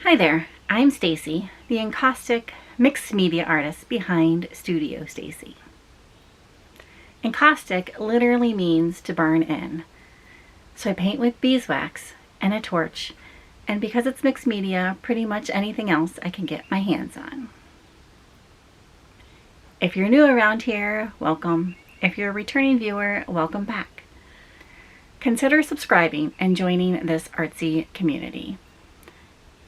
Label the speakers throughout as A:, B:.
A: Hi there, I'm Stacy, the encaustic mixed media artist behind Studio Stacy. Encaustic literally means to burn in. So I paint with beeswax and a torch, and because it's mixed media, pretty much anything else I can get my hands on. If you're new around here, welcome. If you're a returning viewer, welcome back. Consider subscribing and joining this artsy community.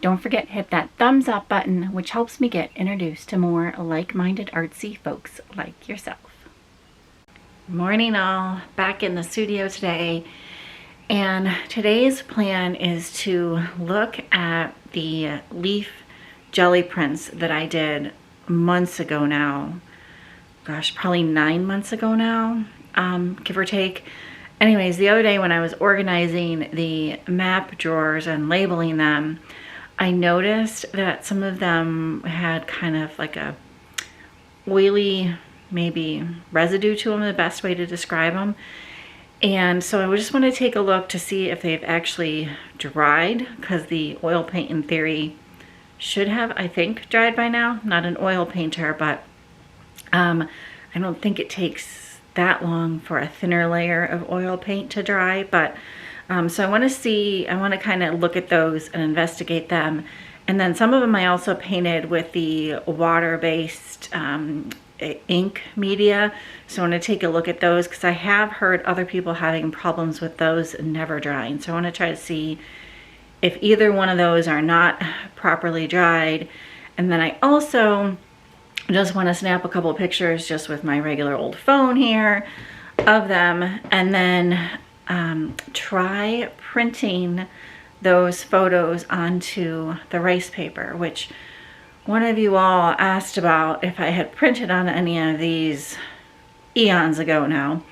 A: Don't forget to hit that thumbs up button, which helps me get introduced to more like-minded artsy folks like yourself. Morning all, back in the studio today, and today's plan is to look at the leaf jelly prints that I did months ago now. Gosh, probably 9 months ago now, give or take. Anyways, the other day when I was organizing the map drawers and labeling them, I noticed that some of them had kind of like a oily, maybe residue to them, the best way to describe them. And so I just want to take a look to see if they've actually dried, because the oil paint in theory should have, I think, dried by now. Not an oil painter, but I don't think it takes that long for a thinner layer of oil paint to dry, but so I want to kind of look at those and investigate them. And then some of them I also painted with the water-based ink media. So I want to take a look at those because I have heard other people having problems with those never drying. So I want to try to see if either one of those are not properly dried. And then I also just want to snap a couple pictures just with my regular old phone here of them, and then try printing those photos onto the rice paper, which one of you all asked about if I had printed on any of these eons ago now.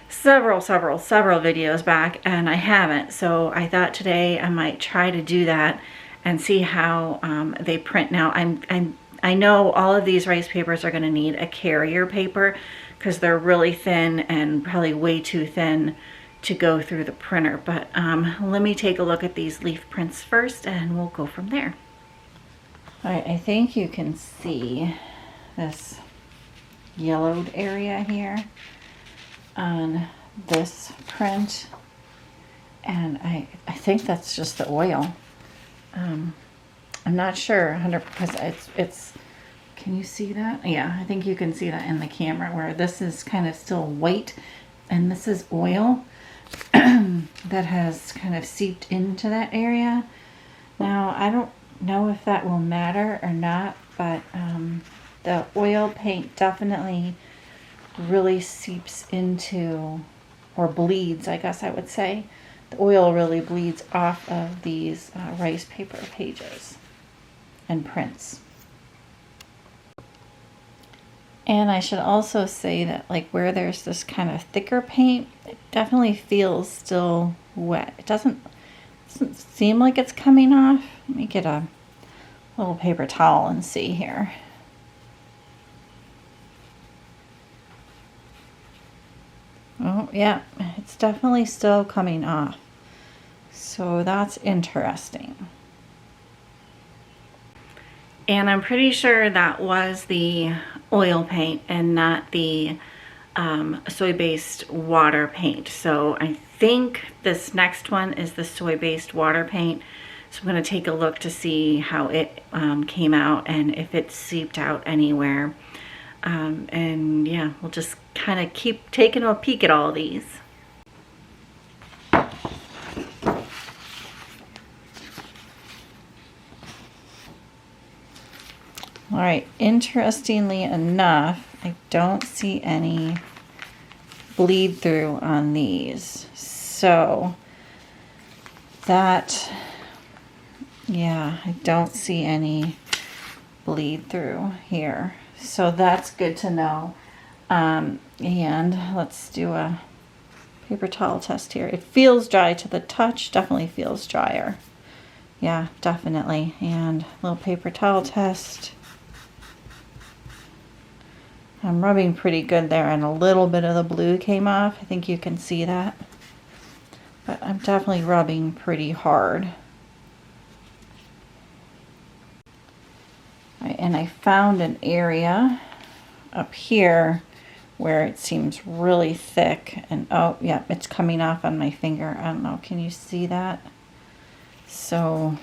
A: Several videos back, and I haven't. So I thought today I might try to do that and see how they print. Now I know all of these rice papers are going to need a carrier paper because they're really thin and probably way too thin to go through the printer, but let me take a look at these leaf prints first and we'll go from there. All right, I think you can see this yellowed area here on this print, and I think that's just the oil. I'm not sure 100%. It's can you see that? Yeah, I think you can see that in the camera where this is kind of still white and this is oil that has kind of seeped into that area. Now, I don't know if that will matter or not, but the oil paint definitely really seeps into, or bleeds, I guess I would say. The oil really bleeds off of these rice paper pages and prints. And I should also say that like where there's this kind of thicker paint, it definitely feels still wet. It doesn't seem like it's coming off. Let me get a little paper towel and see here. Oh yeah, it's definitely still coming off. So that's interesting. And I'm pretty sure that was the oil paint and not the soy-based water paint. So I think this next one is the soy-based water paint. So I'm going to take a look to see how it came out and if it seeped out anywhere. And yeah, we'll just kind of keep taking a peek at all these. All right, interestingly enough, I don't see any bleed through on these. So that, yeah, I don't see any bleed through here. So that's good to know. And let's do a paper towel test here. It feels dry to the touch, definitely feels drier. Yeah, definitely. And a little paper towel test. I'm rubbing pretty good there, and a little bit of the blue came off. I think you can see that. But I'm definitely rubbing pretty hard. Right, and I found an area up here where it seems really thick, and oh yeah, it's coming off on my finger. I don't know, can you see that? So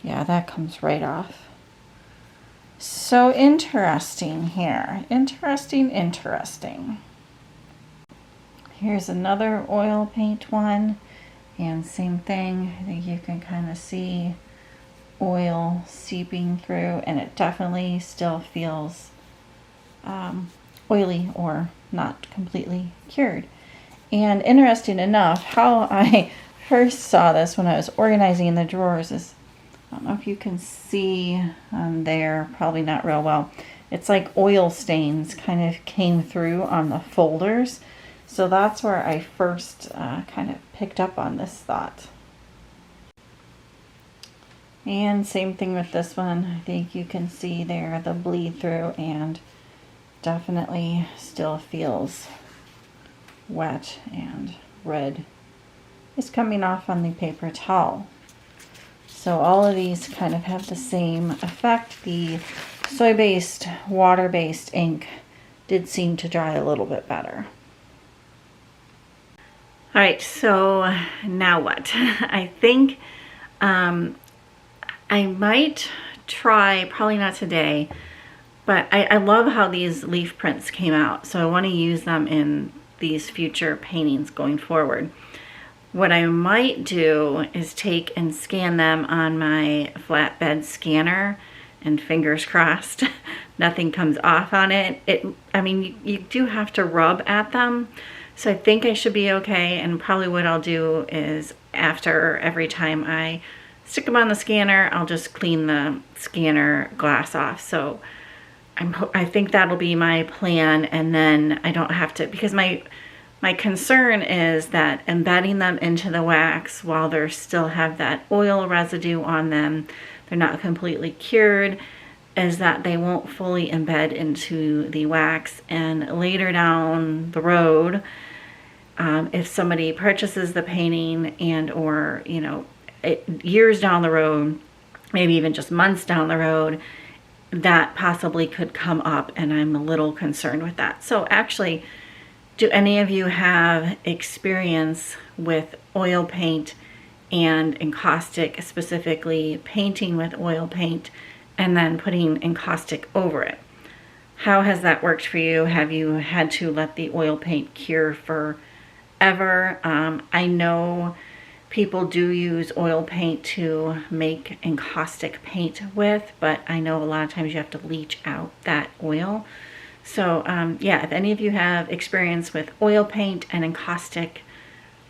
A: yeah, that comes right off. So interesting here. Interesting. Here's another oil paint one, and same thing. I think you can kind of see oil seeping through, and it definitely still feels oily or not completely cured. And interesting enough, how I first saw this when I was organizing the drawers is, I don't know if you can see on there, probably not real well. It's like oil stains kind of came through on the folders. So that's where I first kind of picked up on this thought. And same thing with this one. I think you can see there the bleed through, and definitely still feels wet, and red is coming off on the paper towel. So all of these kind of have the same effect. The soy-based, water-based ink did seem to dry a little bit better. All right, so now what? I think I might try, probably not today, but I love how these leaf prints came out. So I want to use them in these future paintings going forward. What I might do is take and scan them on my flatbed scanner, and fingers crossed nothing comes off on it. I mean, you do have to rub at them, so I think I should be okay. And probably what I'll do is after every time I stick them on the scanner, I'll just clean the scanner glass off. So I think that'll be my plan, and then I don't have to, because my concern is that embedding them into the wax while they still have that oil residue on them, they're not completely cured, is that they won't fully embed into the wax. And later down the road, if somebody purchases the painting, and or years down the road, maybe even just months down the road, that possibly could come up, and I'm a little concerned with that. So actually, do any of you have experience with oil paint and encaustic, specifically painting with oil paint and then putting encaustic over it? How has that worked for you? Have you had to let the oil paint cure forever? I know people do use oil paint to make encaustic paint with, but I know a lot of times you have to leach out that oil. So yeah, if any of you have experience with oil paint and encaustic,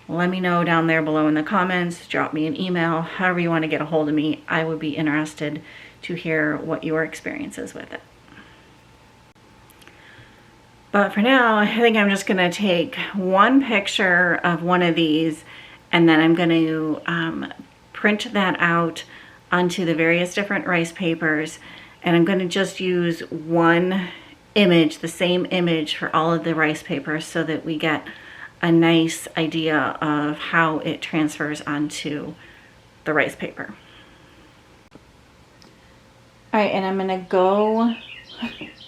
A: let me know down there below in the comments. Drop me an email, however you want to get a hold of me. I would be interested to hear what your experience is with it. But for now, I think I'm just going to take one picture of one of these, and then I'm going to print that out onto the various different rice papers, and I'm going to just use one image, the same image for all of the rice papers, so that we get a nice idea of how it transfers onto the rice paper. All right, and I'm going to go,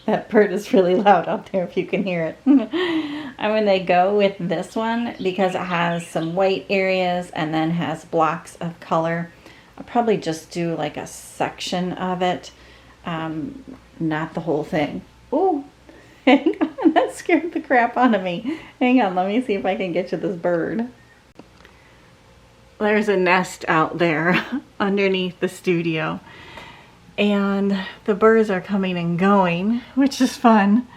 A: that bird is really loud out there if you can hear it. I'm going to go with this one because it has some white areas and then has blocks of color. I'll probably just do like a section of it, not the whole thing. Oh, hang on, that scared the crap out of me. Hang on, let me see if I can get you this bird. There's a nest out there underneath the studio, and the birds are coming and going, which is fun.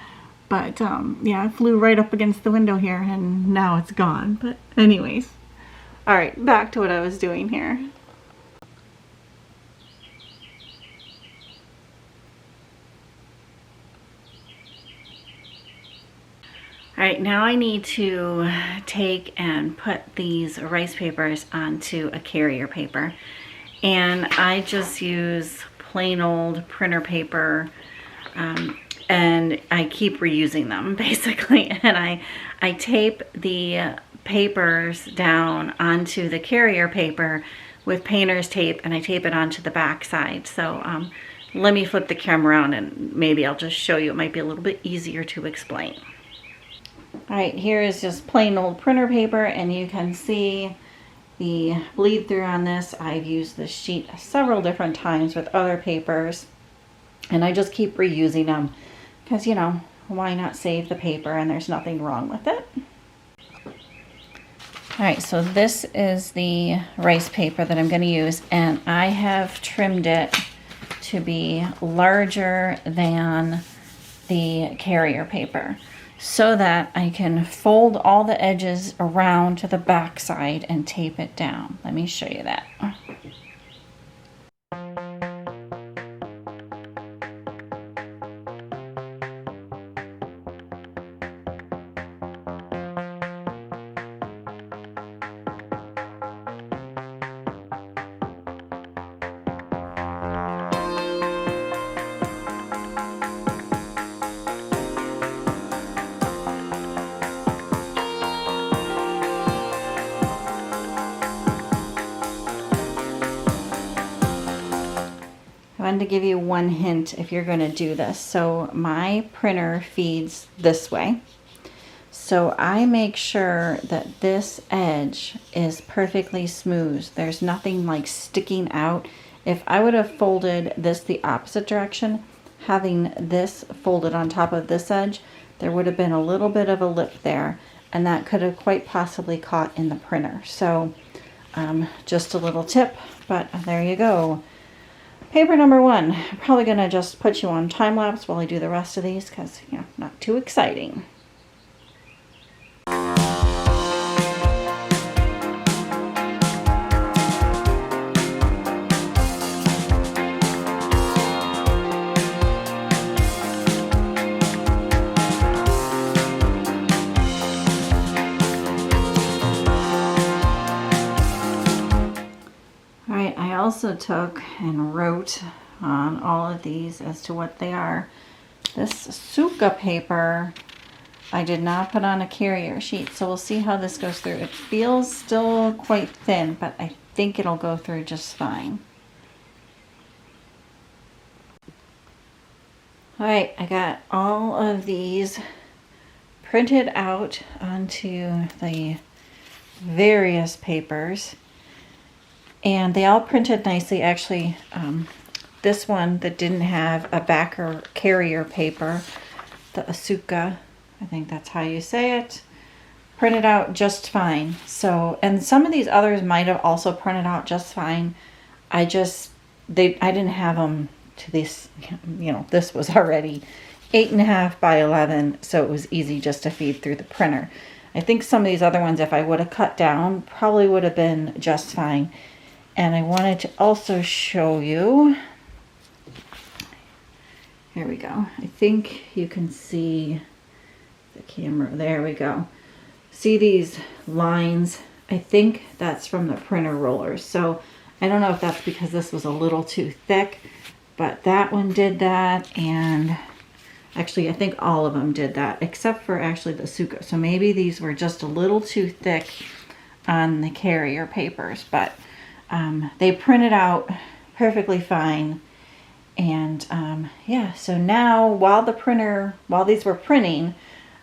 A: But yeah, it flew right up against the window here, and now it's gone. But anyways, all right, back to what I was doing here. All right, now I need to take and put these rice papers onto a carrier paper. And I just use plain old printer paper, and I keep reusing them basically. And I tape the papers down onto the carrier paper, with painter's tape, and I tape it onto the back side. So let me flip the camera around and maybe I'll just show you. It might be a little bit easier to explain. All right, here is just plain old printer paper, and you can see the bleed through on this. I've used this sheet several different times with other papers, and I just keep reusing them because, you know, why not save the paper, and there's nothing wrong with it. All right, so this is the rice paper that I'm going to use, and I have trimmed it to be larger than the carrier paper so that I can fold all the edges around to the back side and tape it down. Let me show you that. I wanted to give you one hint if you're going to do this. So my printer feeds this way. So I make sure that this edge is perfectly smooth. There's nothing like sticking out. If I would have folded this the opposite direction, having this folded on top of this edge, there would have been a little bit of a lip there, and that could have quite possibly caught in the printer. So just a little tip, but there you go. Paper number one. I'm probably going to just put you on time lapse while I do the rest of these because, you know, not too exciting. I also took and wrote on all of these as to what they are. This Suka paper I did not put on a carrier sheet, so we'll see how this goes through. It feels still quite thin, but I think it'll go through just fine. Alright, I got all of these printed out onto the various papers. And they all printed nicely. Actually, this one that didn't have a backer carrier paper, the Asuka, I think that's how you say it, printed out just fine. So, and some of these others might have also printed out just fine. I didn't have them to this, you know, this was already 8.5 by 11, so it was easy just to feed through the printer. I think some of these other ones, if I would have cut down, probably would have been just fine. And I wanted to also show you, here we go. I think you can see the camera, there we go. See these lines? I think that's from the printer rollers. So I don't know if that's because this was a little too thick, but that one did that. And actually I think all of them did that, except for actually the Suka. So maybe these were just a little too thick on the carrier papers, but they printed out perfectly fine. And yeah, so now while these were printing,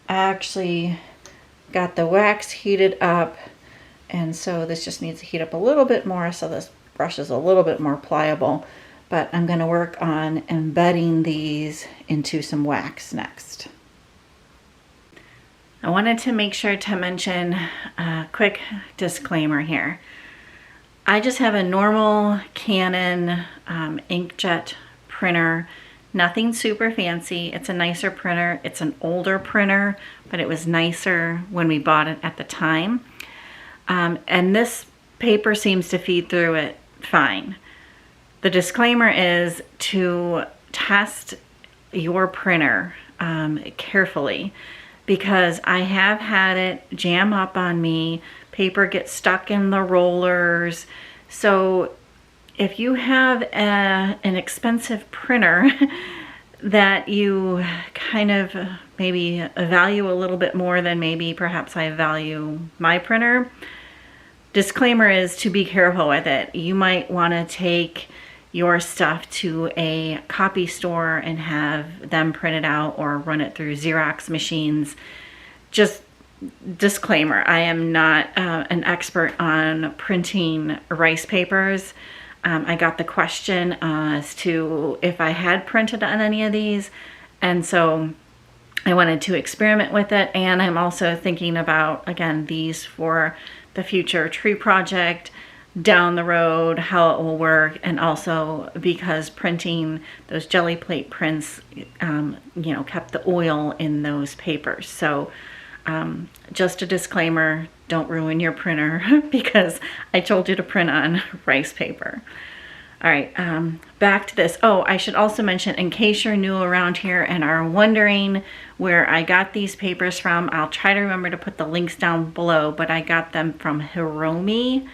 A: I actually got the wax heated up, and so this just needs to heat up a little bit more so this brush is a little bit more pliable. But I'm going to work on embedding these into some wax next. I wanted to make sure to mention a quick disclaimer here. I just have a normal Canon inkjet printer, nothing super fancy. It's a nicer printer. It's an older printer, but it was nicer when we bought it at the time. And this paper seems to feed through it fine. The disclaimer is to test your printer carefully, because I have had it jam up on me. Paper gets stuck in the rollers. So if you have an expensive printer that you kind of maybe value a little bit more than maybe perhaps I value my printer, disclaimer is to be careful with it. You might want to take your stuff to a copy store and have them print it out or run it through Xerox machines. Just disclaimer, I am not an expert on printing rice papers. I got the question as to if I had printed on any of these, and so I wanted to experiment with it. And I'm also thinking about, again, these for the future tree project down the road, how it will work, and also because printing those jelly plate prints, you know, kept the oil in those papers. So just a disclaimer, don't ruin your printer because I told you to print on rice paper. All right, back to this. Oh, I should also mention, in case you're new around here and are wondering where I got these papers from, I'll try to remember to put the links down below, but I got them from Hiromi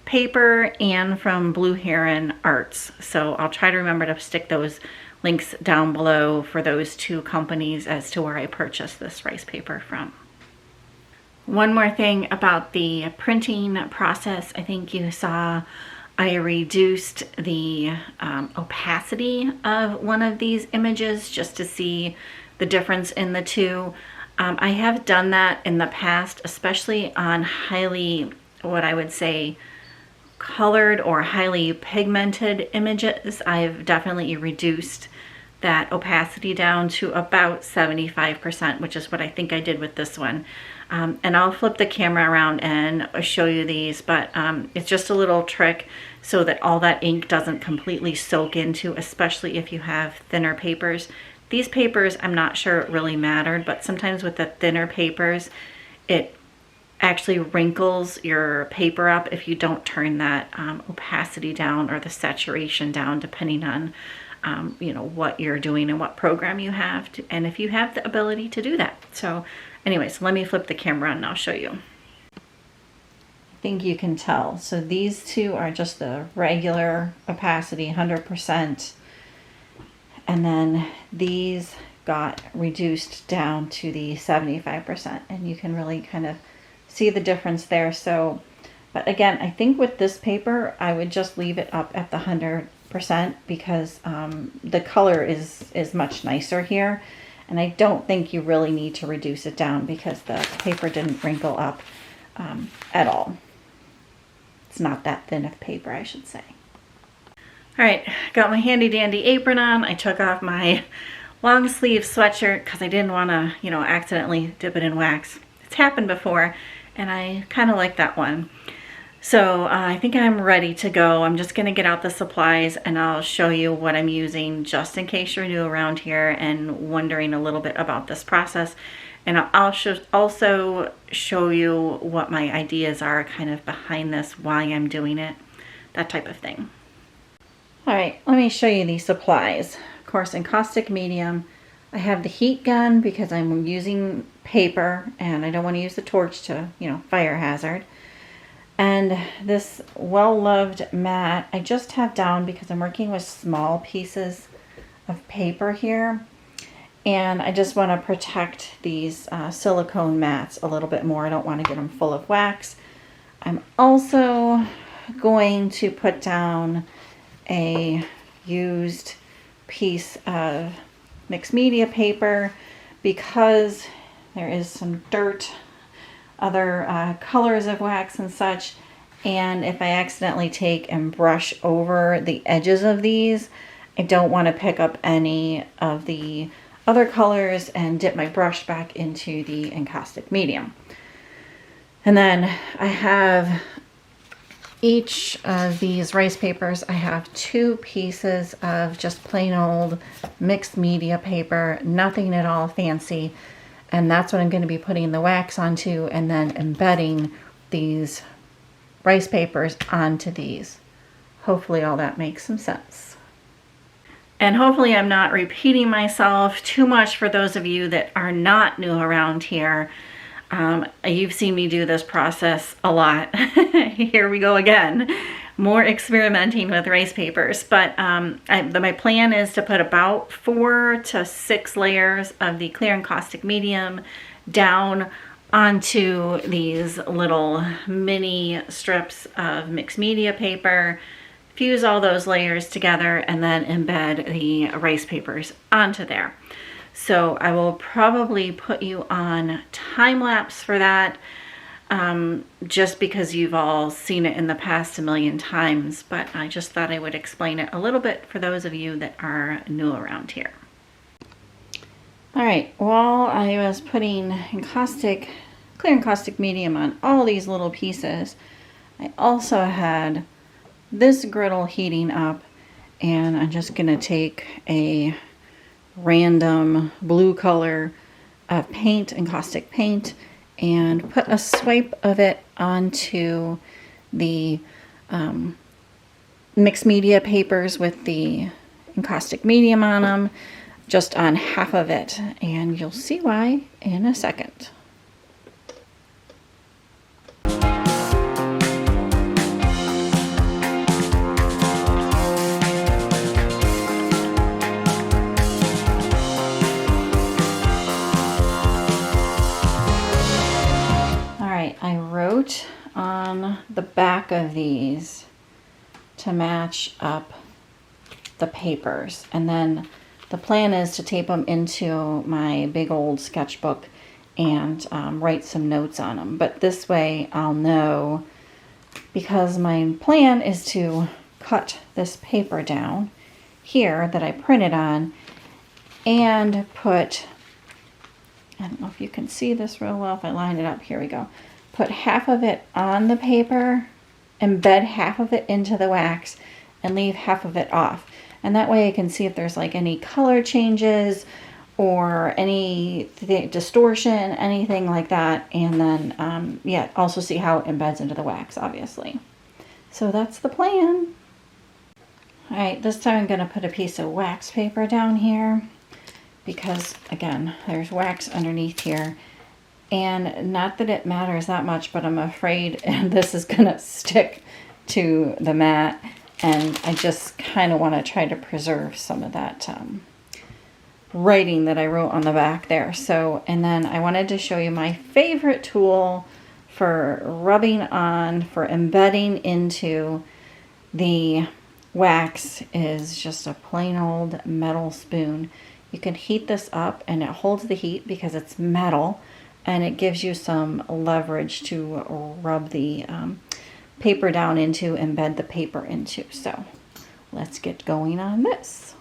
A: Paper and from Blue Heron Arts. So I'll try to remember to stick those links down below for those two companies as to where I purchased this rice paper from. One more thing about the printing process, I think you saw I reduced the opacity of one of these images just to see the difference in the two. I have done that in the past, especially on highly, what I would say, colored or highly pigmented images. I've definitely reduced that opacity down to about 75%, which is what I think I did with this one. And I'll flip the camera around and show you these, but it's just a little trick so that all that ink doesn't completely soak into, especially if you have thinner papers. These papers, I'm not sure it really mattered, but sometimes with the thinner papers, it actually wrinkles your paper up if you don't turn that opacity down or the saturation down, depending on you know, what you're doing and what program you have to, and if you have the ability to do that. So anyways, let me flip the camera and I'll show you. I think you can tell. So these two are just the regular opacity, 100%. And then these got reduced down to the 75%. And you can really kind of see the difference there. So, but again, I think with this paper, I would just leave it up at the 100% because the color is much nicer here. And I don't think you really need to reduce it down because the paper didn't wrinkle up at all. It's not that thin of paper, I should say. All right, got my handy dandy apron on. I took off my long sleeve sweatshirt because I didn't want to, you know, accidentally dip it in wax. It's happened before and I kind of like that one. So I think I'm ready to go. I'm just going to get out the supplies and I'll show you what I'm using just in case you're new around here and wondering a little bit about this process. And I'll also show you what my ideas are kind of behind this, why I'm doing it, that type of thing. All right, let me show you these supplies. Of course, encaustic medium. I have the heat gun because I'm using paper and I don't want to use the torch to, you know, fire hazard. And this well-loved mat I just have down because I'm working with small pieces of paper here. And I just want to protect these silicone mats a little bit more. I don't want to get them full of wax. I'm also going to put down a used piece of mixed media paper because there is some dirt, other colors of wax and such, and if I accidentally take and brush over the edges of these, I don't want to pick up any of the other colors and dip my brush back into the encaustic medium. And then I have each of these rice papers, I have 2 pieces of just plain old mixed media paper, nothing at all fancy. And that's what I'm going to be putting the wax onto and then embedding these rice papers onto these. Hopefully all that makes some sense. And hopefully I'm not repeating myself too much for those of you that are not new around here. You've seen me do this process a lot. Here we go again. More experimenting with rice papers. But my plan is to put about 4 to 6 layers of the clear encaustic medium down onto these little mini strips of mixed media paper, fuse all those layers together, and then embed the erase papers onto there. So I will probably put you on time lapse for that, just because you've all seen it in the past a million times, but I just thought I would explain it a little bit for those of you that are new around here. All right, while I was putting clear encaustic medium on all these little pieces, I also had this griddle heating up, and I'm just gonna take a random blue color of paint, encaustic paint, and put a swipe of it onto the mixed media papers with the encaustic medium on them, just on half of it, and you'll see why in a second. I wrote on the back of these to match up the papers, and then the plan is to tape them into my big old sketchbook and write some notes on them. But this way I'll know, because my plan is to cut this paper down here that I printed on and put, I don't know if you can see this real well if I line it up, here we go. Put half of it on the paper, embed half of it into the wax, and leave half of it off. And that way I can see if there's like any color changes or any distortion, anything like that. And then, yeah, also see how it embeds into the wax, obviously. So that's the plan. All right, this time I'm gonna put a piece of wax paper down here because, again, there's wax underneath here. And not that it matters that much, but I'm afraid this is gonna stick to the mat, and I just kind of want to try to preserve some of that writing that I wrote on the back there. So, and then I wanted to show you my favorite tool for rubbing on, for embedding into the wax is just a plain old metal spoon. You can heat this up and it holds the heat because it's metal, and it gives you some leverage to rub the paper down into, embed the paper into. So let's get going on this.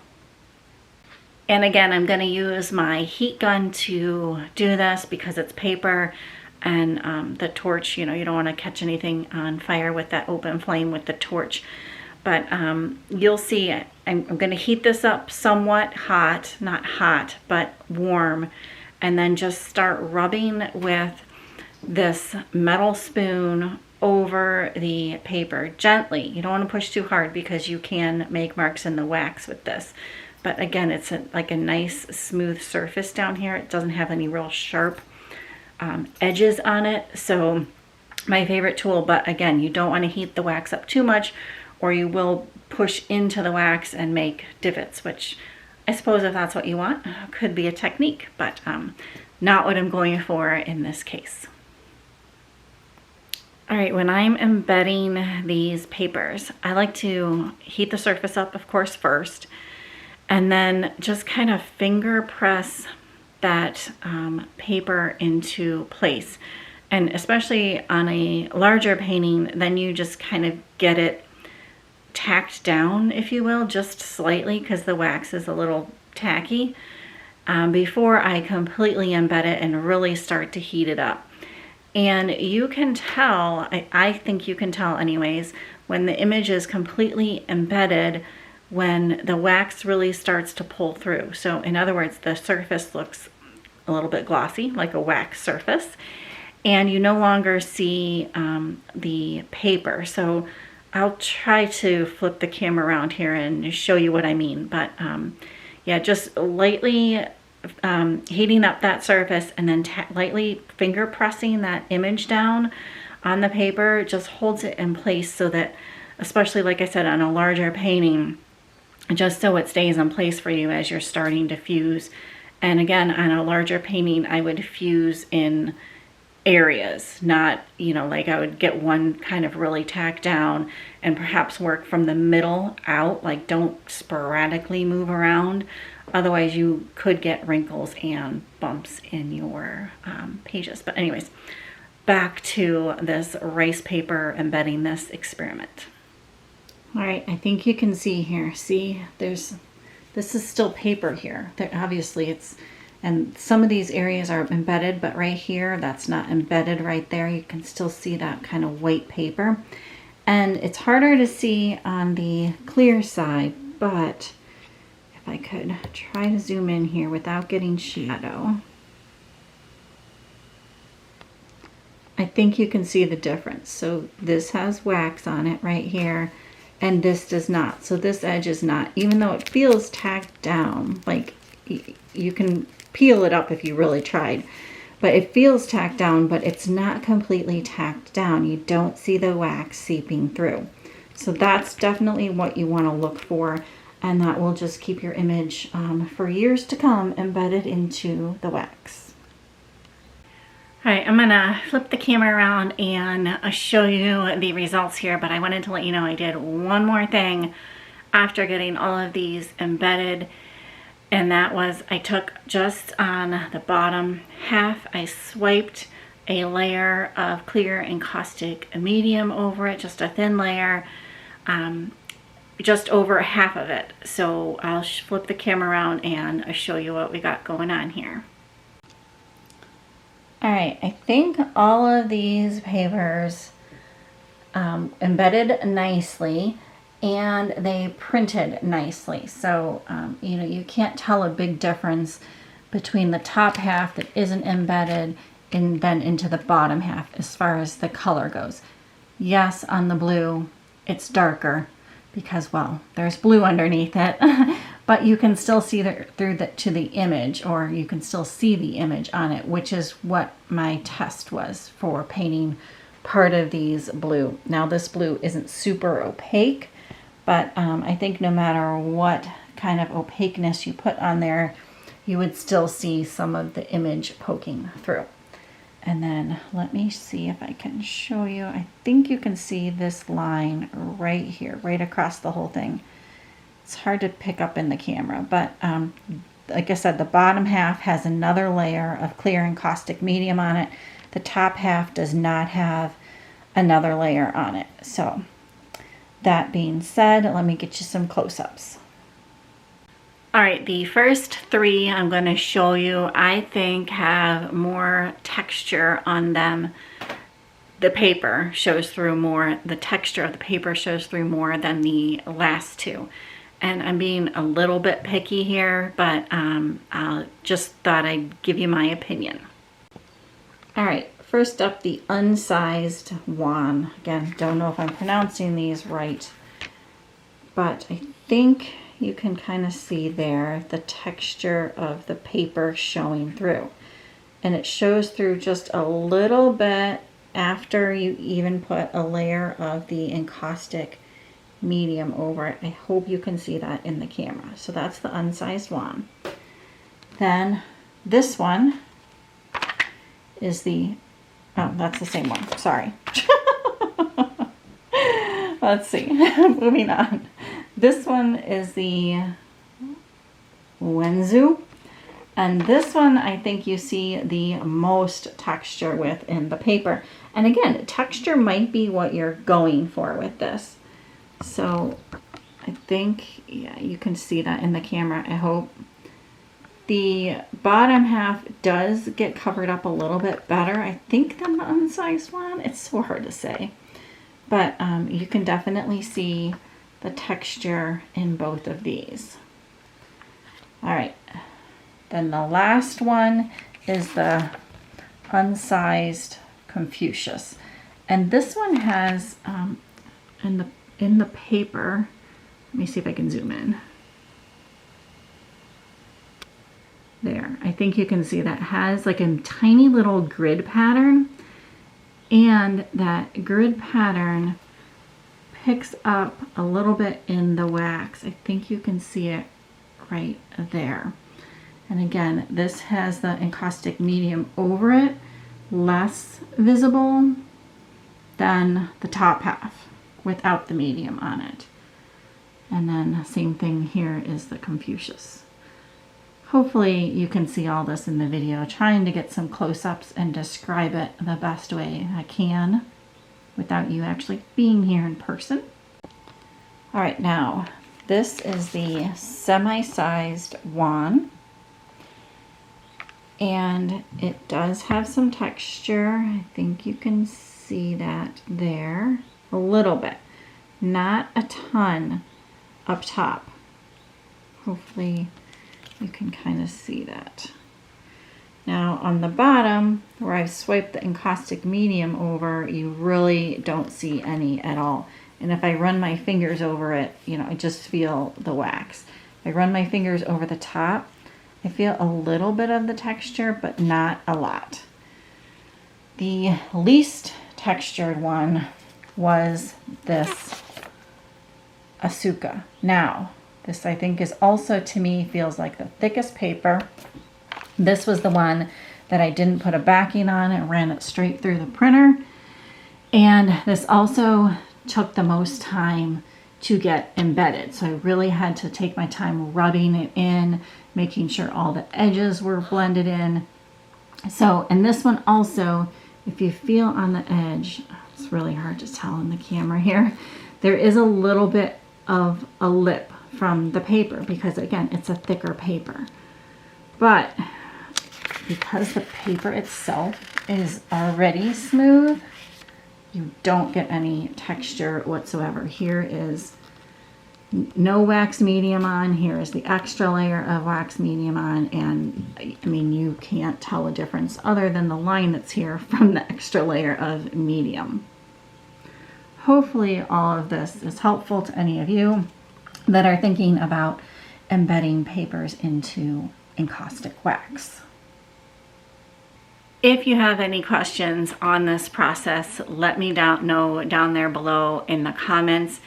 A: And again, I'm going to use my heat gun to do this because it's paper, and the torch, you know, you don't want to catch anything on fire with that open flame with the torch. But you'll see I'm going to heat this up somewhat hot, not hot, but warm, and then just start rubbing with this metal spoon over the paper gently. You don't want to push too hard because you can make marks in the wax with this. But again, it's like a nice smooth surface down here. It doesn't have any real sharp edges on it. So my favorite tool, but again, you don't want to heat the wax up too much or you will push into the wax and make divots, which I suppose if that's what you want, could be a technique, but not what I'm going for in this case. All right, when I'm embedding these papers, I like to heat the surface up, of course, first, and then just kind of finger press that paper into place. And especially on a larger painting, then you just kind of get it tacked down, if you will, just slightly, because the wax is a little tacky, before I completely embed it and really start to heat it up. And you can tell, I think you can tell anyways, when the image is completely embedded, when the wax really starts to pull through. So in other words, the surface looks a little bit glossy, like a wax surface, and you no longer see the paper. So I'll try to flip the camera around here and show you what I mean. But yeah, just lightly heating up that surface and then lightly finger pressing that image down on the paper just holds it in place so that, especially like I said, on a larger painting, just so it stays in place for you as you're starting to fuse. And again, on a larger painting, I would fuse in areas, not, you know, like I would get one kind of really tacked down and perhaps work from the middle out, like don't sporadically move around. Otherwise you could get wrinkles and bumps in your pages. But anyways, back to this rice paper embedding this experiment. All right, I think you can see here, see, this is still paper here. Obviously it's, and some of these areas are embedded, but right here, that's not embedded right there. You can still see that kind of white paper. And it's harder to see on the clear side, but if I could try to zoom in here without getting shadow, I think you can see the difference. So this has wax on it right here, and this does not. So this edge is not, even though it feels tacked down, like you can peel it up if you really tried, but it feels tacked down, but it's not completely tacked down. You don't see the wax seeping through. So that's definitely what you want to look for, and that will just keep your image for years to come embedded into the wax. All right, I'm gonna flip the camera around and show you the results here, but I wanted to let you know I did one more thing after getting all of these embedded. And that was, I took just on the bottom half, I swiped a layer of clear encaustic medium over it, just a thin layer, just over half of it. So I'll flip the camera around and show you what we got going on here. All right, I think all of these papers embedded nicely, and they printed nicely. So, you know, you can't tell a big difference between the top half that isn't embedded and then into the bottom half as far as the color goes. Yes, on the blue, it's darker because, well, there's blue underneath it, but you can still see through to the image, or you can still see the image on it, which is what my test was for painting part of these blue. Now, this blue isn't super opaque, but I think no matter what kind of opaqueness you put on there, you would still see some of the image poking through. And then let me see if I can show you. I think you can see this line right here, right across the whole thing. It's hard to pick up in the camera, but like I said, the bottom half has another layer of clear encaustic medium on it. The top half does not have another layer on it. So that being said, let me get you some close-ups. All right, the first three I'm going to show you, I think, have more texture on them. The paper shows through more, the texture of the paper shows through more than the last two. And I'm being a little bit picky here, but I just thought I'd give you my opinion. All right. First up, the unsized one. Again, don't know if I'm pronouncing these right, but I think you can kind of see there the texture of the paper showing through. And it shows through just a little bit after you even put a layer of the encaustic medium over it. I hope you can see that in the camera. So that's the unsized one. Then this one is the, oh, that's the same one, sorry. Let's see, moving on. This one is the Wenzu, and this one I think you see the most texture with in the paper. And again, texture might be what you're going for with this. So I think, yeah, you can see that in the camera, I hope. The bottom half does get covered up a little bit better, I think, than the unsized one. It's so hard to say. But you can definitely see the texture in both of these. All right. Then the last one is the unsized Confucius. And this one has, in the paper, let me see if I can zoom in. There, I think you can see that has like a tiny little grid pattern, and that grid pattern picks up a little bit in the wax. I think you can see it right there. And again, this has the encaustic medium over it, less visible than the top half without the medium on it. And then same thing here is the Confucius. Hopefully you can see all this in the video, trying to get some close-ups and describe it the best way I can without you actually being here in person. All right, now this is the semi-sized wand, and it does have some texture. I think you can see that there a little bit, not a ton up top. Hopefully you can kind of see that. Now on the bottom, where I've swiped the encaustic medium over, you really don't see any at all. And if I run my fingers over it, you know, I just feel the wax. If I run my fingers over the top, I feel a little bit of the texture, but not a lot. The least textured one was this Asuka. Now, this I think is also, to me, feels like the thickest paper. This was the one that I didn't put a backing on. It ran it straight through the printer. And this also took the most time to get embedded. So I really had to take my time rubbing it in, making sure all the edges were blended in. So, and this one also, if you feel on the edge, it's really hard to tell in the camera here, there is a little bit of a lip from the paper because, again, it's a thicker paper. But because the paper itself is already smooth, you don't get any texture whatsoever. Here is no wax medium on. Here is the extra layer of wax medium on. And I mean, you can't tell a difference other than the line that's here from the extra layer of medium. Hopefully all of this is helpful to any of you that are thinking about embedding papers into encaustic wax. If you have any questions on this process, let me know down there below in the comments.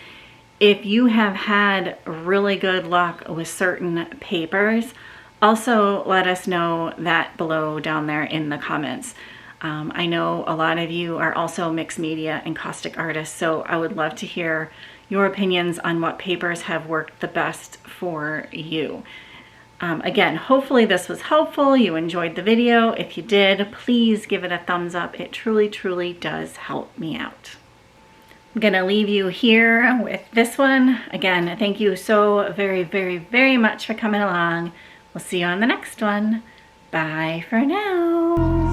A: If you have had really good luck with certain papers, also let us know that below down there in the comments. I know a lot of you are also mixed media encaustic artists, so I would love to hear your opinions on what papers have worked the best for you. Again, hopefully this was helpful. You enjoyed the video. If you did, please give it a thumbs up. It truly, truly does help me out. I'm gonna leave you here with this one. Again, thank you so very, very, very much for coming along. We'll see you on the next one. Bye for now.